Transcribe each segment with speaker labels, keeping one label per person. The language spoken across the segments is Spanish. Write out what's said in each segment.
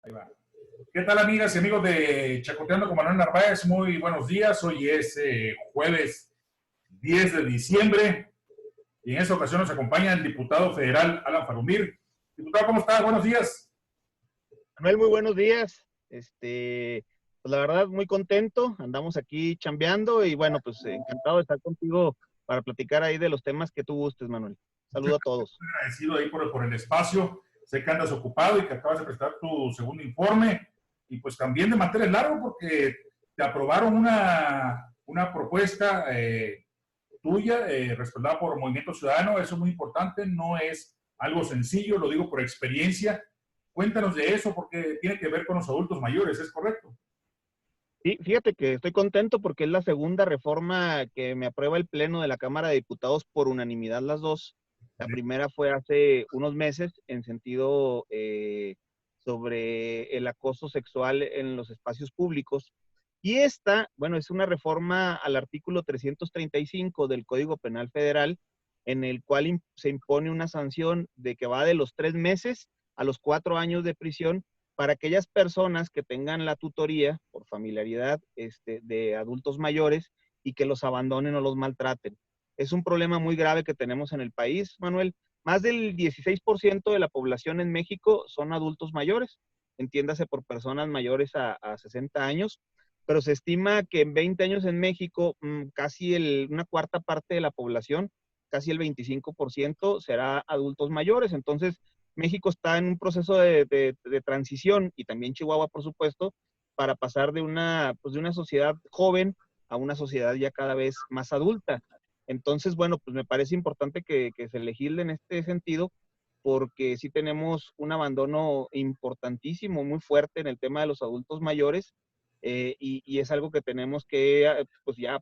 Speaker 1: Ahí va. ¿Qué tal, amigas y amigos de Chacoteando con Manuel Narváez? Muy buenos días. Hoy es jueves 10 de diciembre y en esta ocasión nos acompaña el diputado federal Alan Farumir. Diputado, ¿cómo está? Buenos días.
Speaker 2: Manuel, muy buenos días. Pues la verdad, muy contento. Andamos aquí chambeando y bueno, pues encantado de estar contigo para platicar ahí de los temas que tú gustes, Manuel. Saludo a todos.
Speaker 1: Muy agradecido ahí por el espacio. Sé que andas ocupado y que acabas de prestar tu segundo informe y pues también de mantener largo porque te aprobaron una propuesta tuya, respaldada por Movimiento Ciudadano. Eso es muy importante, no es algo sencillo, lo digo por experiencia. Cuéntanos de eso porque tiene que ver con los adultos mayores, ¿es correcto?
Speaker 2: Sí, fíjate que estoy contento porque es la segunda reforma que me aprueba el Pleno de la Cámara de Diputados por unanimidad las dos. La primera fue hace unos meses en sentido sobre el acoso sexual en los espacios públicos. Y esta, bueno, es una reforma al artículo 335 del Código Penal Federal, en el cual se impone una sanción de que va de los 3 meses a los 4 años de prisión para aquellas personas que tengan la tutoría por familiaridad de adultos mayores y que los abandonen o los maltraten. Es un problema muy grave que tenemos en el país, Manuel. Más del 16% de la población en México son adultos mayores, entiéndase por personas mayores a 60 años, pero se estima que en 20 años en México casi una cuarta parte de la población, casi el 25%, será adultos mayores. Entonces, México está en un proceso de transición, y también Chihuahua, por supuesto, para pasar pues de una sociedad joven a una sociedad ya cada vez más adulta. Entonces, bueno, pues me parece importante que se legisle en este sentido, porque sí tenemos un abandono importantísimo, muy fuerte en el tema de los adultos mayores, y es algo que tenemos que, pues ya,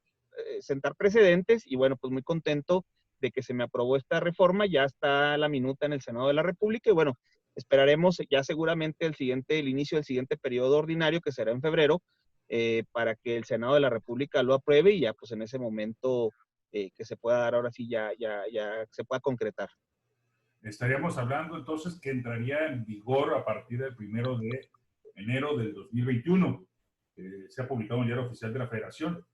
Speaker 2: sentar precedentes. Y bueno, pues muy contento de que se me aprobó esta reforma. Ya está la minuta en el Senado de la República y bueno, esperaremos ya seguramente el inicio del siguiente periodo ordinario, que será en febrero, para que el Senado de la República lo apruebe y ya pues en ese momento que se pueda dar ahora sí, ya se pueda concretar.
Speaker 1: Estaríamos hablando entonces que entraría en vigor a partir del 1 de enero del 2021. Se ha publicado en el Diario Oficial de la Federación.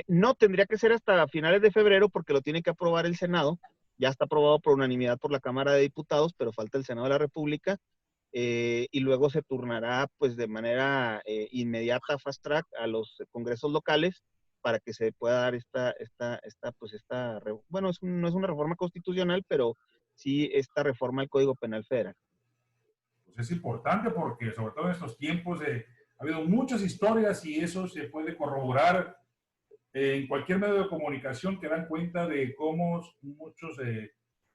Speaker 2: No, tendría que ser hasta finales de febrero porque lo tiene que aprobar el Senado. Ya está aprobado por unanimidad por la Cámara de Diputados, pero falta el Senado de la República, y luego se turnará pues de manera inmediata, fast track, a los congresos locales para que se pueda dar bueno, no es una reforma constitucional, pero sí esta reforma al Código Penal Federal.
Speaker 1: Pues es importante porque sobre todo en estos tiempos ha habido muchas historias y eso se puede corroborar en cualquier medio de comunicación que dan cuenta de cómo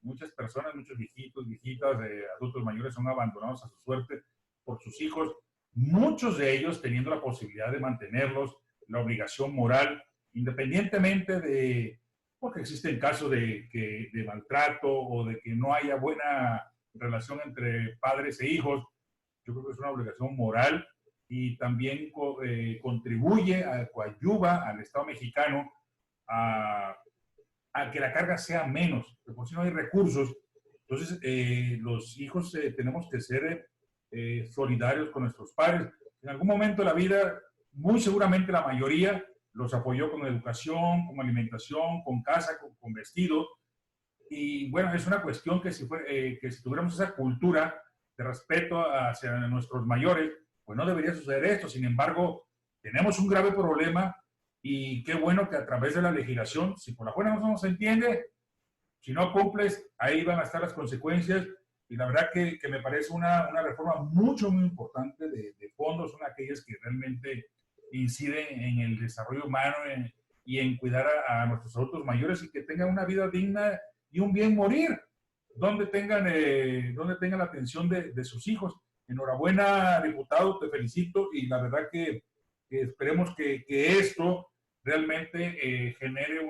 Speaker 1: muchas personas, muchos viejitos, viejitas, adultos mayores son abandonados a su suerte por sus hijos, muchos de ellos teniendo la posibilidad de mantenerlos, la obligación moral, independientemente de, porque existen casos de maltrato o de que no haya buena relación entre padres e hijos. Yo creo que es una obligación moral y también contribuye, coadyuva al Estado mexicano a, a, que la carga sea menos, porque por si no hay recursos. Entonces, los hijos tenemos que ser solidarios con nuestros padres. En algún momento de la vida, muy seguramente la mayoría los apoyó con educación, con alimentación, con casa, con vestido. Y bueno, es una cuestión que si tuviéramos esa cultura de respeto hacia nuestros mayores, pues no debería suceder esto. Sin embargo, tenemos un grave problema y qué bueno que a través de la legislación, si por la buena no se entiende, si no cumples, ahí van a estar las consecuencias. Y la verdad que me parece una reforma muy importante de fondos, son aquellas que realmente inciden en el desarrollo humano y en cuidar a nuestros adultos mayores y que tengan una vida digna y un bien morir, donde tengan la atención de sus hijos. Enhorabuena, diputado, te felicito y la verdad que esperemos que esto realmente genere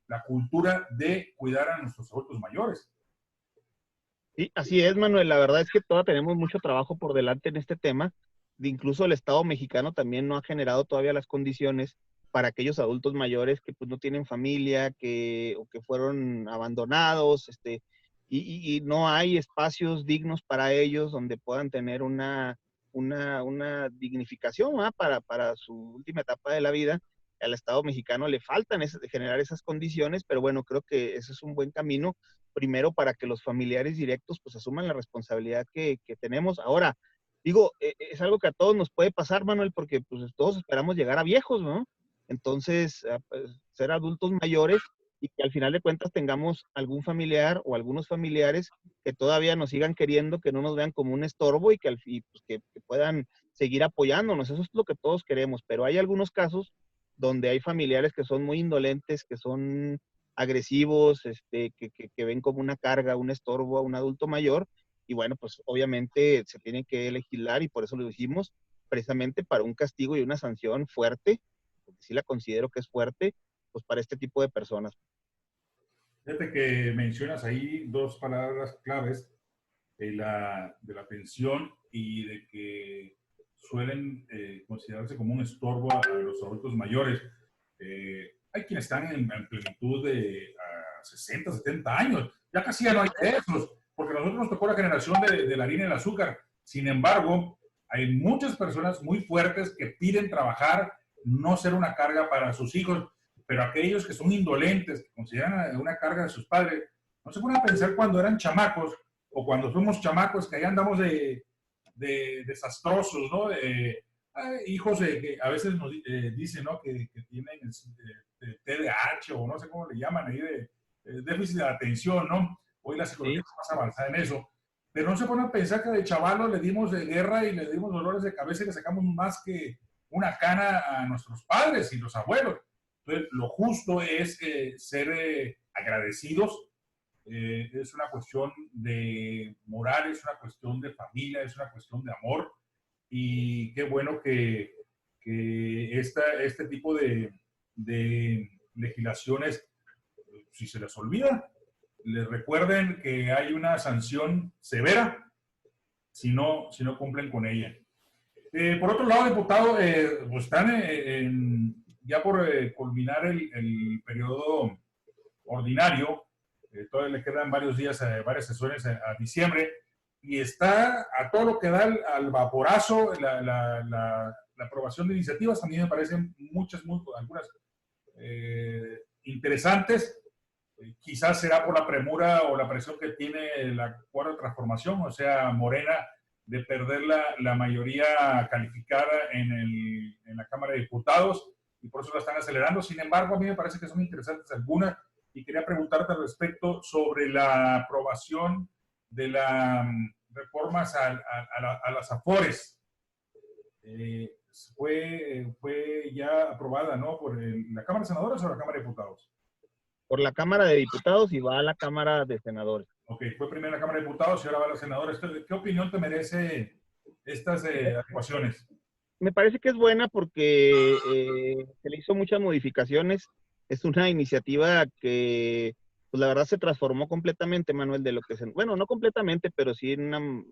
Speaker 1: la cultura de cuidar a nuestros adultos mayores.
Speaker 2: Sí, así es, Manuel. La verdad es que todavía tenemos mucho trabajo por delante en este tema. Incluso el Estado mexicano también no ha generado todavía las condiciones para aquellos adultos mayores que pues no tienen familia, o que fueron abandonados, y no hay espacios dignos para ellos donde puedan tener una dignificación, ¿verdad? Para su última etapa de la vida. Al Estado mexicano le faltan generar esas condiciones, pero bueno, creo que ese es un buen camino, primero para que los familiares directos pues asuman la responsabilidad que tenemos. Ahora, digo, es algo que a todos nos puede pasar, Manuel, porque pues todos esperamos llegar a viejos, ¿no? Entonces, pues, ser adultos mayores y que al final de cuentas tengamos algún familiar o algunos familiares que todavía nos sigan queriendo, que no nos vean como un estorbo y pues, que puedan seguir apoyándonos. Eso es lo que todos queremos, pero hay algunos casos donde hay familiares que son muy indolentes, que son agresivos, que ven como una carga, un estorbo a un adulto mayor, y bueno, pues obviamente se tiene que legislar y por eso lo dijimos, precisamente para un castigo y una sanción fuerte, porque sí la considero que es fuerte, pues para este tipo de personas.
Speaker 1: Fíjate que mencionas ahí dos palabras claves de la pensión y de que suelen considerarse como un estorbo a los adultos mayores. Hay quienes están en plenitud de 60, 70 años. Ya casi ya no hay de esos, porque a nosotros nos tocó la generación de la harina y el azúcar. Sin embargo, hay muchas personas muy fuertes que piden trabajar, no ser una carga para sus hijos, pero aquellos que son indolentes, que consideran una carga de sus padres, no se ponen a pensar cuando eran chamacos o cuando fuimos chamacos, que ahí andamos de desastrosos, ¿no? Hijos que a veces nos dicen, ¿no? Que tienen TDAH o no sé cómo le llaman ahí, de déficit de atención, ¿no? Hoy la psicología
Speaker 2: Sí,
Speaker 1: está más avanzada en eso. Pero no se ponen a pensar que de chavalos le dimos de guerra y le dimos dolores de cabeza y le sacamos más que una cana a nuestros padres y los abuelos. Entonces, lo justo es ser agradecidos, es una cuestión de moral, es una cuestión de familia, es una cuestión de amor. Y qué bueno que este tipo de legislaciones, si se les olvida, les recuerden que hay una sanción severa si no cumplen con ella. Por otro lado, diputado, pues están ya por culminar el periodo ordinario. Todavía le quedan varios días, varias sesiones a diciembre, y está a todo lo que da al vaporazo la aprobación de iniciativas. También me parecen algunas interesantes. Quizás será por la premura o la presión que tiene la cuarta transformación, o sea, Morena, de perder la mayoría calificada en la Cámara de Diputados, y por eso la están acelerando. Sin embargo, a mí me parece que son interesantes algunas, y quería preguntarte al respecto sobre la aprobación de las reformas a las AFORES. Eh, fue ya aprobada, ¿no? Por la Cámara de Senadores o la Cámara de Diputados.
Speaker 2: por la Cámara de Diputados y va a la Cámara de Senadores.
Speaker 1: Ok, fue primero la Cámara de Diputados y ahora va a la Senadora. ¿Qué opinión te merece estas adecuaciones?
Speaker 2: Me parece que es buena porque se le hizo muchas modificaciones. Es una iniciativa que, pues la verdad, se transformó completamente, Manuel, de lo que bueno, no completamente, pero sí en una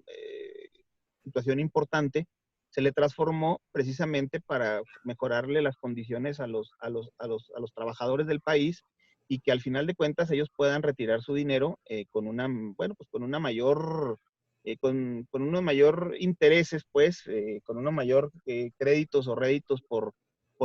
Speaker 2: situación importante. Se le transformó precisamente para mejorarle las condiciones a los trabajadores del país y que al final de cuentas ellos puedan retirar su dinero bueno, pues con una mayor con unos mayor intereses, pues, con unos mayor créditos o réditos por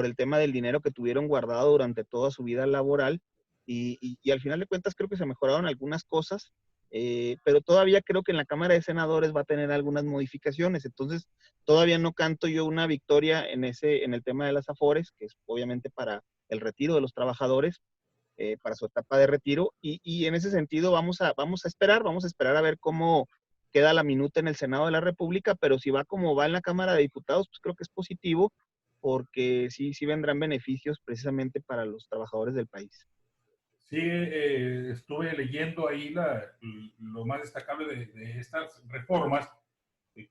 Speaker 2: el tema del dinero que tuvieron guardado durante toda su vida laboral. Y al final de cuentas creo que se mejoraron algunas cosas, pero todavía creo que en la Cámara de Senadores va a tener algunas modificaciones. Entonces, todavía no canto yo una victoria en el tema de las AFORES, que es obviamente para el retiro de los trabajadores, para su etapa de retiro. Y en ese sentido vamos a esperar a ver cómo queda la minuta en el Senado de la República, pero si va como va en la Cámara de Diputados, pues creo que es positivo, porque sí vendrán beneficios precisamente para los trabajadores del país.
Speaker 1: Sí, estuve leyendo ahí lo más destacable de estas reformas,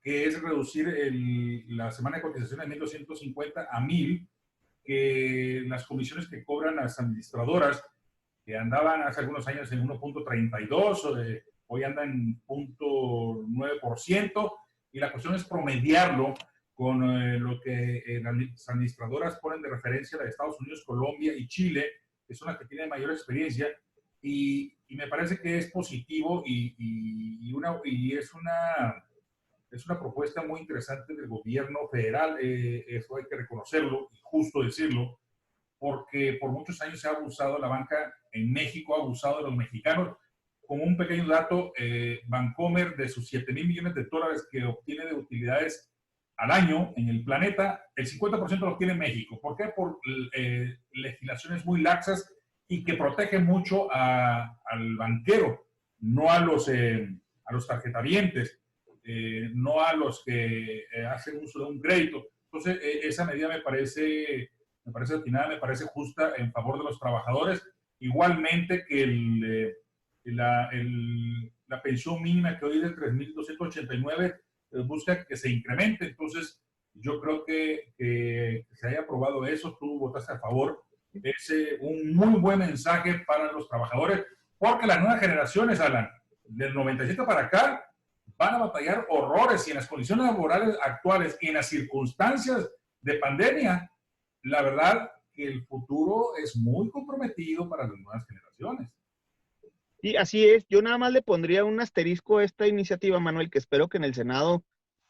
Speaker 1: que es reducir la semana de cotización de 1,250 a 1,000, que las comisiones que cobran las administradoras, que andaban hace algunos años en 1,32, hoy andan en 0,9%, y la cuestión es promediarlo con lo que las administradoras ponen de referencia de Estados Unidos, Colombia y Chile, que son las que tienen mayor experiencia, y y me parece que es positivo y es una propuesta muy interesante del gobierno federal, eso hay que reconocerlo y justo decirlo, porque por muchos años se ha abusado, la banca en México ha abusado de los mexicanos. Como un pequeño dato, Bancomer, de sus $7,000 millones que obtiene de utilidades al año en el planeta, el 50% lo obtiene en México. ¿Por qué? Por legislaciones muy laxas y que protegen mucho al banquero, no a los tarjetavientes, no a los que hacen uso de un crédito. Entonces, esa medida me parece atinada, me parece justa en favor de los trabajadores. Igualmente que la pensión mínima que hoy es de 3,289 busca que se incremente. Entonces, yo creo que se haya aprobado eso, tú votaste a favor. Es un muy buen mensaje para los trabajadores, porque las nuevas generaciones, Alan, del 97 para acá, van a batallar horrores y en las condiciones laborales actuales y en las circunstancias de pandemia, la verdad que el futuro es muy comprometido para las nuevas generaciones.
Speaker 2: Y así es, yo nada más le pondría un asterisco a esta iniciativa, Manuel, que espero que en el Senado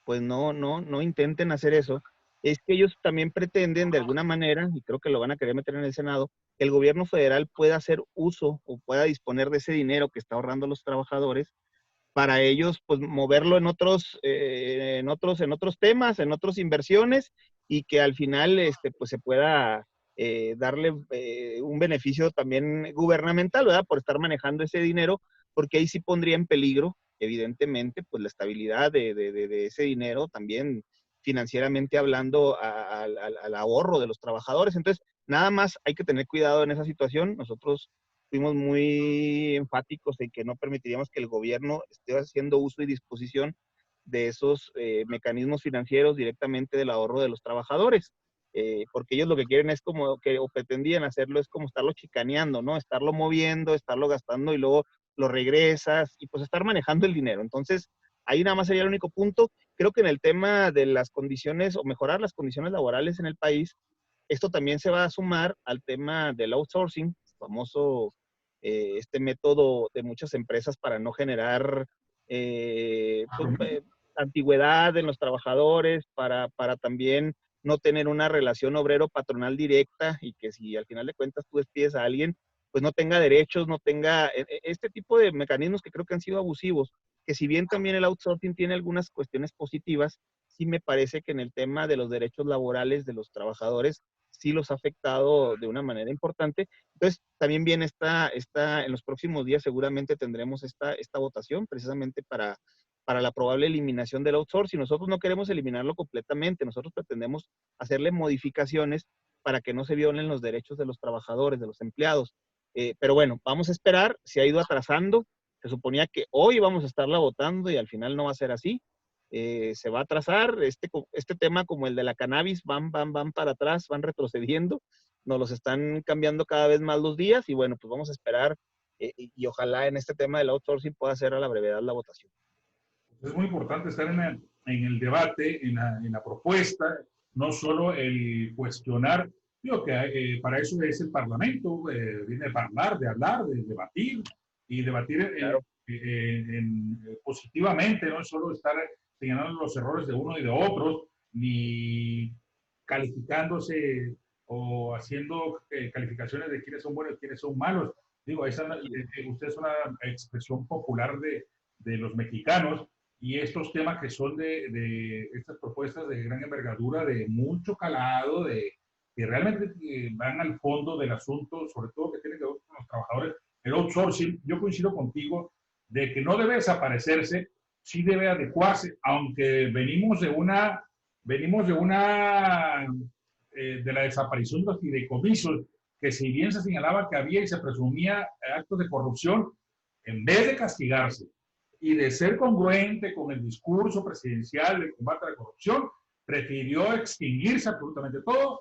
Speaker 2: pues no intenten hacer eso, es que ellos también pretenden de alguna manera, y creo que lo van a querer meter en el Senado, que el gobierno federal pueda hacer uso o pueda disponer de ese dinero que está ahorrando los trabajadores para ellos pues moverlo en otros temas, en otras inversiones y que al final pues se pueda darle un beneficio también gubernamental, ¿verdad? Por estar manejando ese dinero, porque ahí sí pondría en peligro, evidentemente, pues la estabilidad de ese dinero, también financieramente hablando al ahorro de los trabajadores. Entonces, nada más hay que tener cuidado en esa situación. Nosotros fuimos muy enfáticos en que no permitiríamos que el gobierno esté haciendo uso y disposición de esos mecanismos financieros directamente del ahorro de los trabajadores, porque ellos lo que quieren es como que, o pretendían hacerlo, es como estarlo chicaneando, ¿no? Estarlo moviendo, estarlo gastando y luego lo regresas y pues estar manejando el dinero. Entonces, ahí nada más sería el único punto. Creo que en el tema de las condiciones o mejorar las condiciones laborales en el país, esto también se va a sumar al tema del outsourcing, famoso este método de muchas empresas para no generar pues, antigüedad en los trabajadores, para también no tener una relación obrero-patronal directa y que si al final de cuentas tú despides a alguien, pues no tenga derechos, no tenga este tipo de mecanismos que creo que han sido abusivos, que si bien también el outsourcing tiene algunas cuestiones positivas, sí me parece que en el tema de los derechos laborales de los trabajadores sí los ha afectado de una manera importante. Entonces, también viene en los próximos días seguramente tendremos esta votación precisamente para la probable eliminación del outsourcing. Nosotros no queremos eliminarlo completamente, nosotros pretendemos hacerle modificaciones para que no se violen los derechos de los trabajadores, de los empleados. Pero bueno, vamos a esperar, se ha ido atrasando, se suponía que hoy vamos a estarla votando y al final no va a ser así. Se va a atrasar, este tema como el de la cannabis, van para atrás, van retrocediendo, nos los están cambiando cada vez más los días y bueno, pues vamos a esperar y ojalá en este tema del outsourcing pueda ser a la brevedad la votación.
Speaker 1: Es muy importante estar en el debate, en la propuesta, no solo el cuestionar, digo que para eso es el Parlamento, viene de hablar, de debatir y debatir
Speaker 2: Claro.
Speaker 1: positivamente, no solo estar señalando los errores de uno y de otros, ni calificándose o haciendo calificaciones de quiénes son buenos y quiénes son malos. Digo, usted es una expresión popular de los mexicanos y estos temas que son de estas propuestas de gran envergadura, de mucho calado, que realmente van al fondo del asunto, sobre todo que tiene que ver con los trabajadores. El outsourcing, yo coincido contigo de que no debe desaparecerse, sí debe adecuarse, aunque venimos de la desaparición de los fideicomisos, que si bien se señalaba que había y se presumía actos de corrupción, en vez de castigarse y de ser congruente con el discurso presidencial de combate a la corrupción, prefirió extinguirse absolutamente todo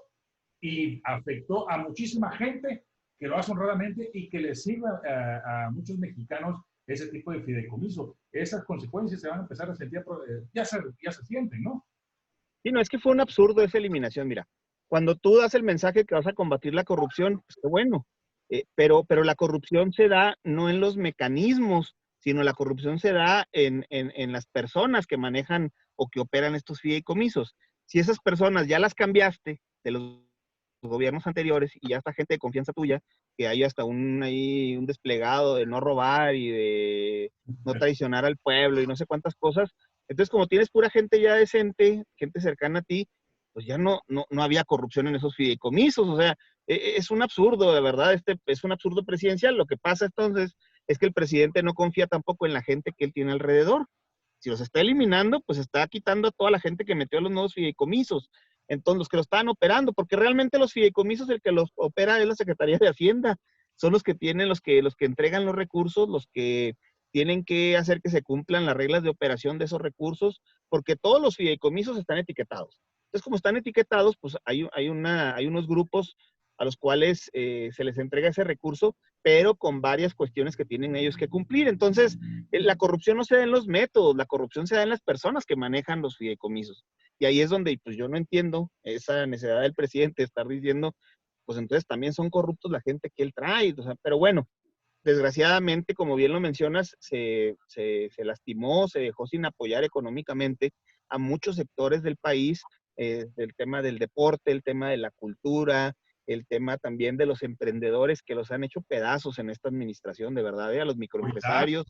Speaker 1: y afectó a muchísima gente que lo hace honradamente y que le sirve a muchos mexicanos ese tipo de fideicomiso. Esas consecuencias se van a empezar a sentir, ya se sienten, ¿no?
Speaker 2: Sí, no, es que fue un absurdo esa eliminación, mira. Cuando tú das el mensaje que vas a combatir la corrupción, pues qué bueno. Pero la corrupción se da no en los mecanismos, sino la corrupción se da en las personas que manejan o que operan estos fideicomisos. Si esas personas ya las cambiaste de los gobiernos anteriores y ya está gente de confianza tuya, que hay hasta ahí un desplegado de no robar y de no traicionar al pueblo y no sé cuántas cosas, entonces como tienes pura gente ya decente, gente cercana a ti, pues ya no había corrupción en esos fideicomisos, o sea, es un absurdo, de verdad, es un absurdo presidencial. Lo que pasa entonces es que el presidente no confía tampoco en la gente que él tiene alrededor. Si los está eliminando, pues está quitando a toda la gente que metió los nuevos fideicomisos. Entonces, los que lo estaban operando, porque realmente los fideicomisos, el que los opera es la Secretaría de Hacienda. Son los que tienen, los que entregan los recursos, los que tienen que hacer que se cumplan las reglas de operación de esos recursos, porque todos los fideicomisos están etiquetados. Entonces, como están etiquetados, pues hay unos grupos a los cuales se les entrega ese recurso, pero con varias cuestiones que tienen ellos que cumplir. Entonces, la corrupción no se da en los métodos, la corrupción se da en las personas que manejan los fideicomisos. Y ahí es donde pues yo no entiendo esa necesidad del presidente de estar diciendo, pues entonces también son corruptos la gente que él trae. O sea, pero bueno, desgraciadamente, como bien lo mencionas, se lastimó, se dejó sin apoyar económicamente a muchos sectores del país, el tema del deporte, el tema de la cultura, el tema también de los emprendedores que los han hecho pedazos en esta administración, de verdad, a los microempresarios,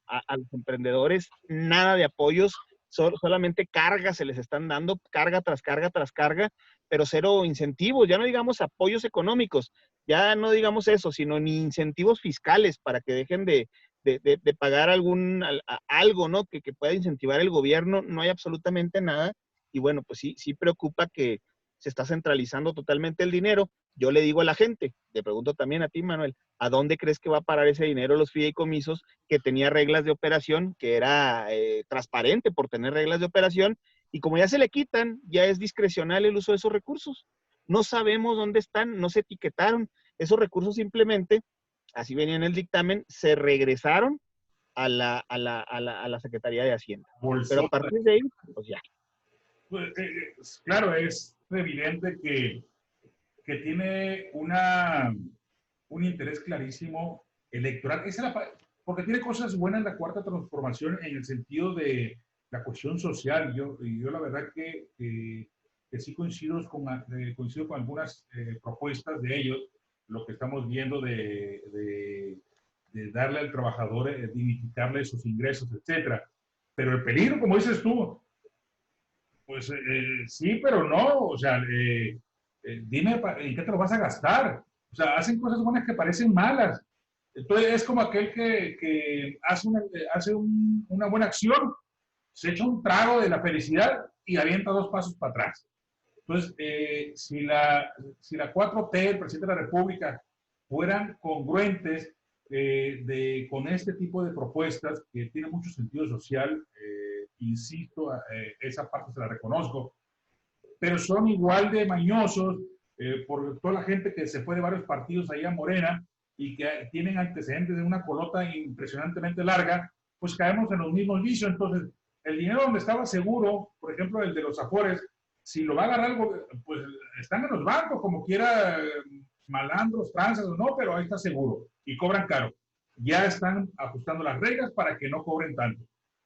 Speaker 2: a los emprendedores, nada de apoyos, solamente cargas se les están dando, carga tras carga tras carga, pero cero incentivos, ya no digamos apoyos económicos, ya no digamos eso, sino ni incentivos fiscales para que dejen de pagar algo, ¿no? Que pueda incentivar el gobierno, no hay absolutamente nada. Y bueno, pues sí preocupa que se está centralizando totalmente el dinero. Yo le digo a la gente, te pregunto también a ti, Manuel, ¿a dónde crees que va a parar ese dinero los fideicomisos que tenía reglas de operación, que era transparente por tener reglas de operación? Y como ya se le quitan, ya es discrecional el uso de esos recursos. No sabemos dónde están, no se etiquetaron. Esos recursos simplemente, así venía en el dictamen, se regresaron a la Secretaría de Hacienda. Pero a partir de ahí, pues ya.
Speaker 1: Pues, claro, es evidente que tiene un interés clarísimo electoral. Porque tiene cosas buenas la cuarta transformación en el sentido de la cuestión social. Yo la verdad que sí coincido con algunas propuestas de ellos, lo que estamos viendo de darle al trabajador, dignificarle sus ingresos, etcétera. Pero el peligro, como dices tú, pues sí, pero no, o sea, dime en qué te lo vas a gastar. O sea, hacen cosas buenas que parecen malas. Entonces es como aquel que hace una buena acción, se echa un trago de la felicidad y avienta 2 pasos para atrás. Entonces, si la 4T, el presidente de la República, fueran congruentes con este tipo de propuestas que tienen mucho sentido social, insisto, esa parte se la reconozco, pero son igual de mañosos por toda la gente que se fue de varios partidos ahí a Morena y que tienen antecedentes de una colota impresionantemente larga, pues caemos en los mismos vicios. Entonces, el dinero donde estaba seguro, por ejemplo, el de los Afores, si lo va a agarrar, pues están en los bancos, como quiera, malandros, tranzas o no, pero ahí está seguro y cobran caro. Ya están ajustando las reglas para que no cobren tanto,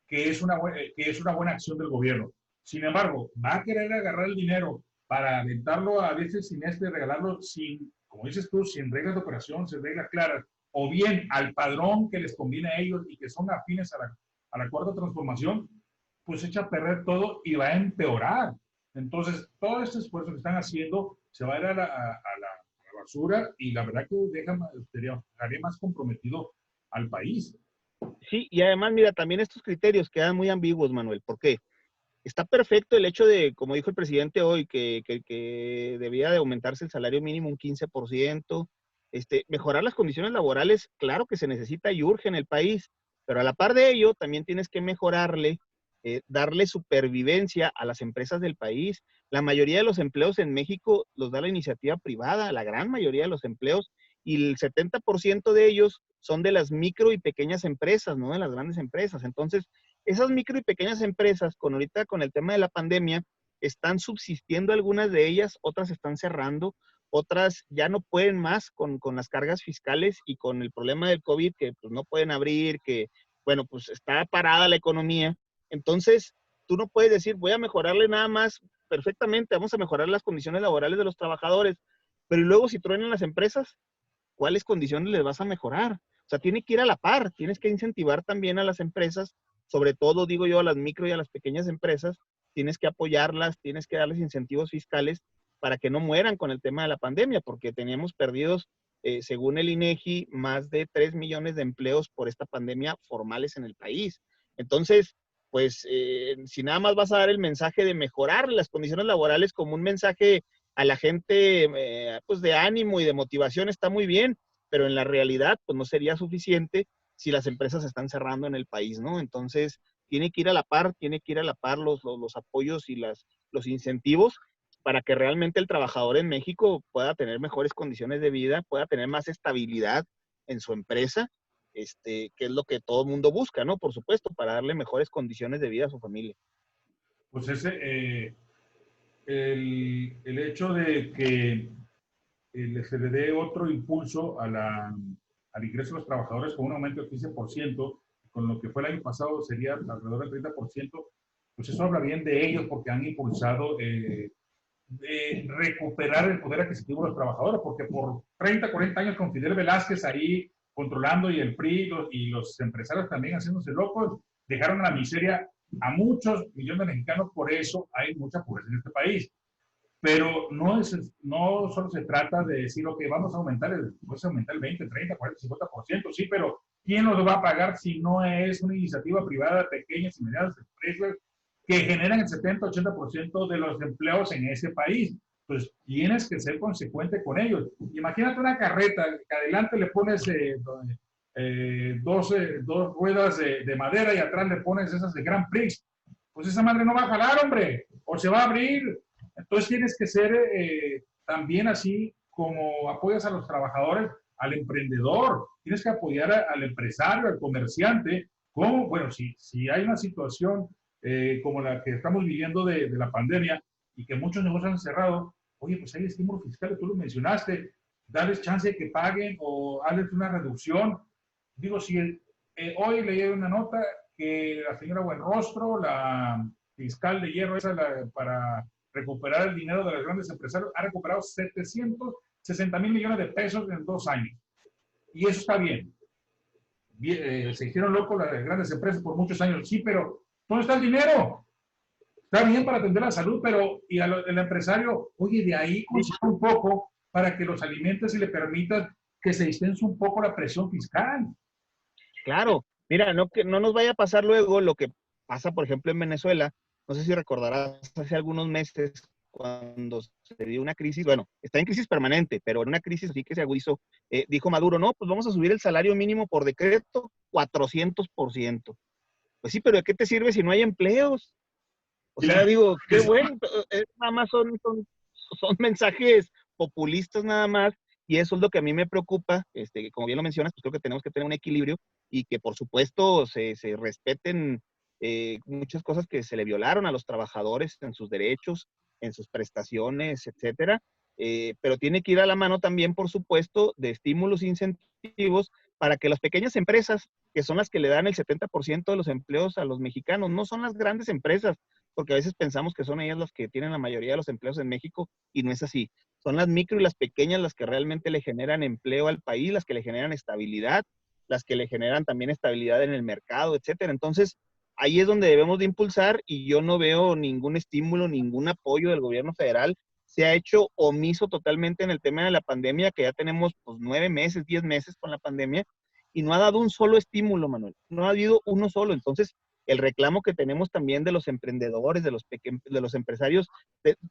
Speaker 1: que es una buena acción del gobierno. Sin embargo, va a querer agarrar el dinero para aventarlo a veces sin regalarlo sin, como dices tú, sin reglas de operación, sin reglas claras, o bien al padrón que les conviene a ellos y que son afines a la cuarta transformación, pues echa a perder todo y va a empeorar. Entonces, todo este esfuerzo que están haciendo se va a ir a la basura y la verdad que haría más comprometido al país.
Speaker 2: Sí, y además, mira, también estos criterios quedan muy ambiguos, Manuel. ¿Por qué? Está perfecto el hecho de, como dijo el presidente hoy, que debía de aumentarse el salario mínimo un 15%, mejorar las condiciones laborales, claro que se necesita y urge en el país, pero a la par de ello también tienes que mejorarle, darle supervivencia a las empresas del país. La mayoría de los empleos en México los da la iniciativa privada, la gran mayoría de los empleos, y el 70% de ellos son de las micro y pequeñas empresas, no de las grandes empresas. Entonces, esas micro y pequeñas empresas, ahorita con el tema de la pandemia, están subsistiendo algunas de ellas, otras están cerrando, otras ya no pueden más con las cargas fiscales y con el problema del COVID, que pues no pueden abrir, que bueno, pues está parada la economía. Entonces, tú no puedes decir, voy a mejorarle nada más perfectamente, vamos a mejorar las condiciones laborales de los trabajadores, pero y luego si truenan las empresas, ¿cuáles condiciones les vas a mejorar? O sea, tiene que ir a la par, tienes que incentivar también a las empresas, sobre todo, digo yo, a las micro y a las pequeñas empresas, tienes que apoyarlas, tienes que darles incentivos fiscales para que no mueran con el tema de la pandemia, porque teníamos perdidos, según el INEGI, más de 3 millones de empleos por esta pandemia formales en el país. Entonces, pues, si nada más vas a dar el mensaje de mejorar las condiciones laborales como un mensaje a la gente, pues de ánimo y de motivación, está muy bien, pero en la realidad, pues no sería suficiente si las empresas están cerrando en el país, ¿no? Entonces, tiene que ir a la par, tiene que ir a la par los apoyos y los incentivos para que realmente el trabajador en México pueda tener mejores condiciones de vida, pueda tener más estabilidad en su empresa, que es lo que todo el mundo busca, ¿no? Por supuesto, para darle mejores condiciones de vida a su familia.
Speaker 1: Pues el hecho de que se le dé otro impulso al ingreso de los trabajadores con un aumento del 15%, con lo que fue el año pasado sería alrededor del 30%, pues eso habla bien de ellos porque han impulsado recuperar el poder adquisitivo de los trabajadores, porque por 30, 40 años con Fidel Velázquez ahí controlando y el PRI y los empresarios también haciéndose locos, dejaron a la miseria a muchos millones de mexicanos, por eso hay mucha pobreza en este país. Pero no solo se trata de decir, ok, vamos a aumentar el 20, 30, 40, 50%, sí, pero ¿quién los va a pagar si no es una iniciativa privada de pequeñas y medianas empresas que generan el 70-80% de los empleos en ese país? Pues tienes que ser consecuente con ellos. Imagínate una carreta, que adelante le pones dos ruedas de madera y atrás le pones esas de Grand Prix. Pues esa madre no va a jalar, hombre, o se va a abrir. Entonces tienes que ser también así como apoyas a los trabajadores, al emprendedor, tienes que apoyar al empresario, al comerciante. ¿Cómo? Bueno, si hay una situación como la que estamos viviendo de la pandemia y que muchos negocios han cerrado, oye, pues hay estímulo fiscal, tú lo mencionaste, darles chance de que paguen o darles una reducción. Digo, si hoy leí una nota que la señora Buenrostro, la fiscal de hierro esa para recuperar el dinero de los grandes empresarios, ha recuperado 760 mil millones de pesos en 2 años. Y eso está bien. Se hicieron locos las grandes empresas por muchos años, sí, pero ¿dónde está el dinero? Está bien para atender la salud, pero y el empresario, oye, de ahí consigue un poco para que los alimentes y le permitan que se distense un poco la presión fiscal.
Speaker 2: Claro, mira, que no nos vaya a pasar luego lo que pasa, por ejemplo, en Venezuela. No sé si recordarás hace algunos meses cuando se dio una crisis, bueno, está en crisis permanente, pero en una crisis así que se agudizó, dijo Maduro, no, pues vamos a subir el salario mínimo por decreto 400%. Pues sí, pero ¿de qué te sirve si no hay empleos? O sea, digo, qué bueno, nada más son mensajes populistas nada más, y eso es lo que a mí me preocupa, como bien lo mencionas, pues creo que tenemos que tener un equilibrio y que por supuesto se respeten muchas cosas que se le violaron a los trabajadores en sus derechos, en sus prestaciones, etcétera, pero tiene que ir a la mano también, por supuesto, de estímulos e incentivos para que las pequeñas empresas, que son las que le dan el 70% de los empleos a los mexicanos, no son las grandes empresas, porque a veces pensamos que son ellas las que tienen la mayoría de los empleos en México y no es así. Son las micro y las pequeñas las que realmente le generan empleo al país, las que le generan estabilidad, las que le generan también estabilidad en el mercado, etcétera. Entonces, ahí es donde debemos de impulsar y yo no veo ningún estímulo, ningún apoyo del gobierno federal. Se ha hecho omiso totalmente en el tema de la pandemia, que ya tenemos pues 9 meses, 10 meses con la pandemia, y no ha dado un solo estímulo, Manuel. No ha habido uno solo. Entonces, el reclamo que tenemos también de los emprendedores, de los empresarios,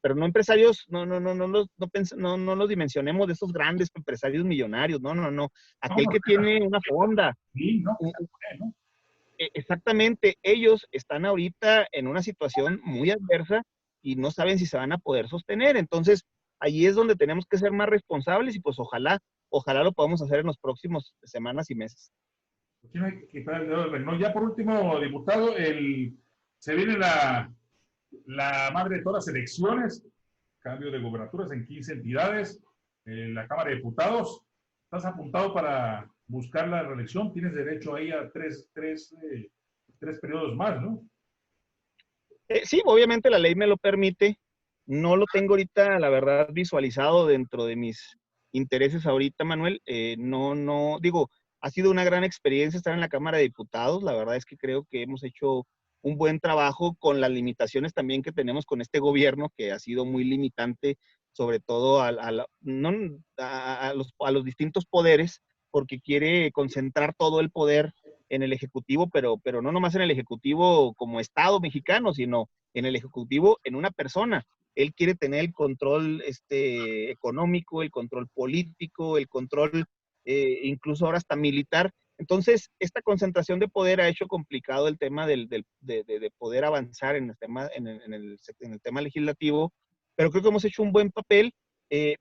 Speaker 2: pero no empresarios, no los dimensionemos de esos grandes empresarios millonarios, no. Aquel que tiene una fonda.
Speaker 1: Sí, ¿no?
Speaker 2: Exactamente, ellos están ahorita en una situación muy adversa y no saben si se van a poder sostener. Entonces, allí es donde tenemos que ser más responsables y pues ojalá lo podamos hacer en los próximos semanas y meses.
Speaker 1: Aquí no hay que quitar el dedo del renglón. Ya por último, diputado, se viene la madre de todas las elecciones, cambio de gobernaturas en 15 entidades. la Cámara de Diputados. Estás apuntado para buscar la reelección. Tienes derecho ahí a tres periodos más, ¿no?
Speaker 2: Sí, obviamente la ley me lo permite. No lo tengo ahorita, la verdad, visualizado dentro de mis intereses ahorita, Manuel. No, digo, ha sido una gran experiencia estar en la Cámara de Diputados. La verdad es que creo que hemos hecho un buen trabajo con las limitaciones también que tenemos con este gobierno, que ha sido muy limitante, sobre todo no, a los distintos poderes, porque quiere concentrar todo el poder en el Ejecutivo, pero no nomás en el Ejecutivo como Estado mexicano, sino en el Ejecutivo en una persona. Él quiere tener el control económico, el control político, el control incluso ahora hasta militar. Entonces, esta concentración de poder ha hecho complicado el tema de poder avanzar en el tema, en el tema legislativo, pero creo que hemos hecho un buen papel.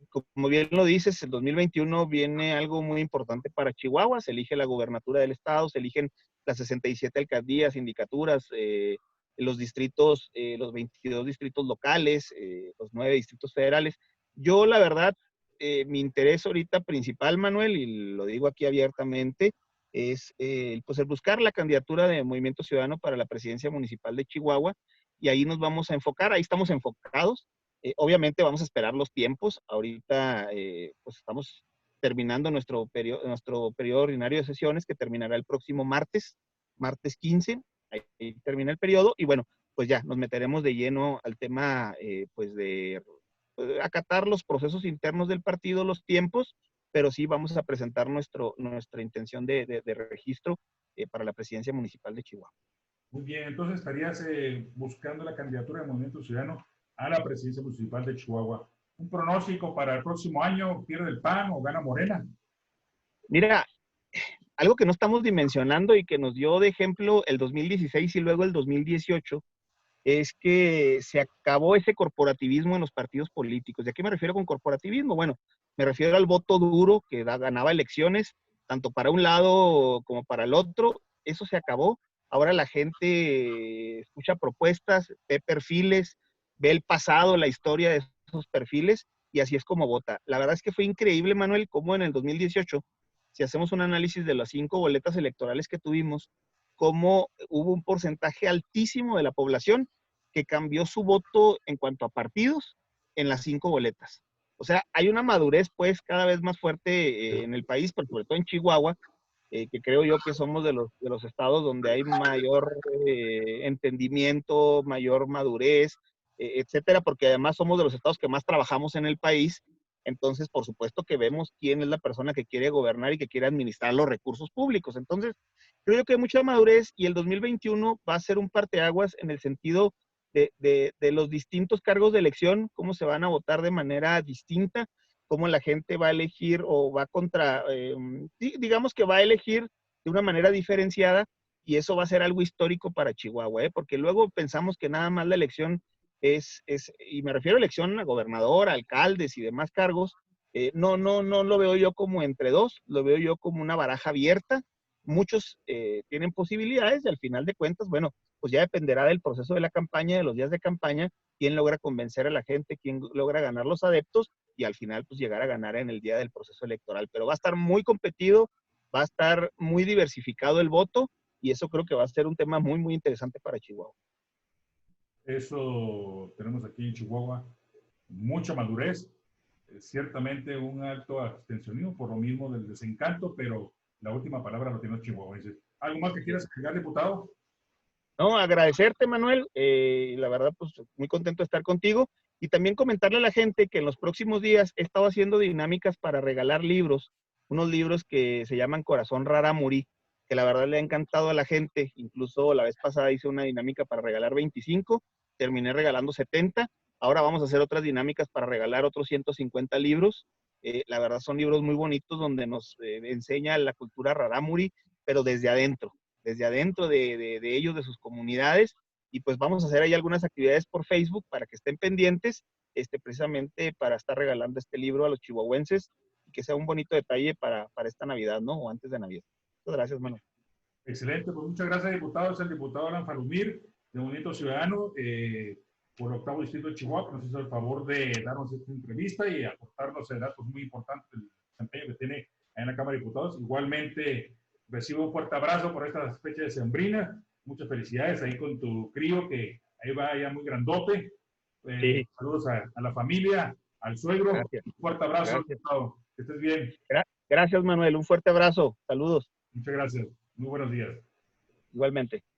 Speaker 2: Como bien lo dices, el 2021 viene algo muy importante para Chihuahua. Se elige la gobernatura del estado, se eligen las 67 alcaldías, sindicaturas, los distritos, los 22 distritos locales, los 9 distritos federales. Yo, la verdad, mi interés ahorita principal, Manuel, y lo digo aquí abiertamente, es pues el buscar la candidatura de Movimiento Ciudadano para la presidencia municipal de Chihuahua, y ahí nos vamos a enfocar, ahí estamos enfocados. Obviamente vamos a esperar los tiempos. Ahorita pues estamos terminando nuestro periodo ordinario de sesiones, que terminará el próximo martes 15. Ahí termina el periodo y bueno, pues ya nos meteremos de lleno al tema pues de acatar los procesos internos del partido, los tiempos, pero sí vamos a presentar nuestra intención de registro para la presidencia municipal de Chihuahua.
Speaker 1: Muy bien, entonces estarías buscando la candidatura del Movimiento Ciudadano a la presidencia municipal de Chihuahua. ¿Un pronóstico para el próximo año? ¿Pierde el PAN o gana Morena?
Speaker 2: Mira, algo que no estamos dimensionando y que nos dio de ejemplo el 2016 y luego el 2018 es que se acabó ese corporativismo en los partidos políticos. ¿De qué me refiero con corporativismo? Bueno, me refiero al voto duro que ganaba elecciones, tanto para un lado como para el otro. Eso se acabó. Ahora la gente escucha propuestas, ve perfiles, ve el pasado, la historia de esos perfiles, y así es como vota. La verdad es que fue increíble, Manuel, cómo en el 2018, si hacemos un análisis de las 5 boletas electorales que tuvimos, cómo hubo un porcentaje altísimo de la población que cambió su voto en cuanto a partidos en las 5 boletas. O sea, hay una madurez pues cada vez más fuerte en el país, pero sobre todo en Chihuahua, que creo yo que somos de los estados donde hay mayor entendimiento, mayor madurez, etcétera, porque además somos de los estados que más trabajamos en el país. Entonces, por supuesto que vemos quién es la persona que quiere gobernar y que quiere administrar los recursos públicos. Entonces, creo yo que hay mucha madurez y el 2021 va a ser un parteaguas en el sentido de los distintos cargos de elección, cómo se van a votar de manera distinta, cómo la gente va a elegir o va digamos que va a elegir de una manera diferenciada, y eso va a ser algo histórico para Chihuahua, porque luego pensamos que nada más la elección y me refiero a elección a gobernador, alcaldes y demás cargos, no lo veo yo como entre dos, lo veo yo como una baraja abierta. Muchos tienen posibilidades y al final de cuentas, bueno, pues ya dependerá del proceso de la campaña, de los días de campaña, quién logra convencer a la gente, quién logra ganar los adeptos y al final pues llegar a ganar en el día del proceso electoral. Pero va a estar muy competido, va a estar muy diversificado el voto y eso creo que va a ser un tema muy, muy interesante para Chihuahua.
Speaker 1: Eso tenemos aquí en Chihuahua, mucha madurez, ciertamente un alto abstencionismo por lo mismo del desencanto, pero la última palabra lo tiene los chihuahuenses. ¿Algo más que quieras agregar, diputado?
Speaker 2: No, agradecerte, Manuel. La verdad, pues muy contento de estar contigo. Y también comentarle a la gente que en los próximos días he estado haciendo dinámicas para regalar libros, unos libros que se llaman Corazón Rarámuri, que la verdad le ha encantado a la gente. Incluso la vez pasada hice una dinámica para regalar 25, terminé regalando 70. Ahora vamos a hacer otras dinámicas para regalar otros 150 libros. La verdad son libros muy bonitos donde nos enseña la cultura rarámuri, pero desde adentro de ellos, de sus comunidades, y pues vamos a hacer ahí algunas actividades por Facebook para que estén pendientes, precisamente para estar regalando este libro a los chihuahuenses y que sea un bonito detalle para esta Navidad, ¿no? O antes de Navidad. Muchas gracias, Manuel.
Speaker 1: Excelente, pues muchas gracias, diputado. Es el diputado Alan Falumir, de Movimiento Ciudadano. por el 8º Distrito de Chihuahua, que nos hizo el favor de darnos esta entrevista y aportarnos datos muy importantes del desempeño que tiene en la Cámara de Diputados. Igualmente, recibo un fuerte abrazo por esta fecha de sembrina. Muchas felicidades ahí con tu crío, que ahí va ya muy grandote.
Speaker 2: Sí.
Speaker 1: Saludos a la familia, al suegro.
Speaker 2: Gracias.
Speaker 1: Un fuerte abrazo.
Speaker 2: Gracias.
Speaker 1: Que estés bien.
Speaker 2: Gracias, Manuel. Un fuerte abrazo. Saludos.
Speaker 1: Muchas gracias. Muy buenos días.
Speaker 2: Igualmente.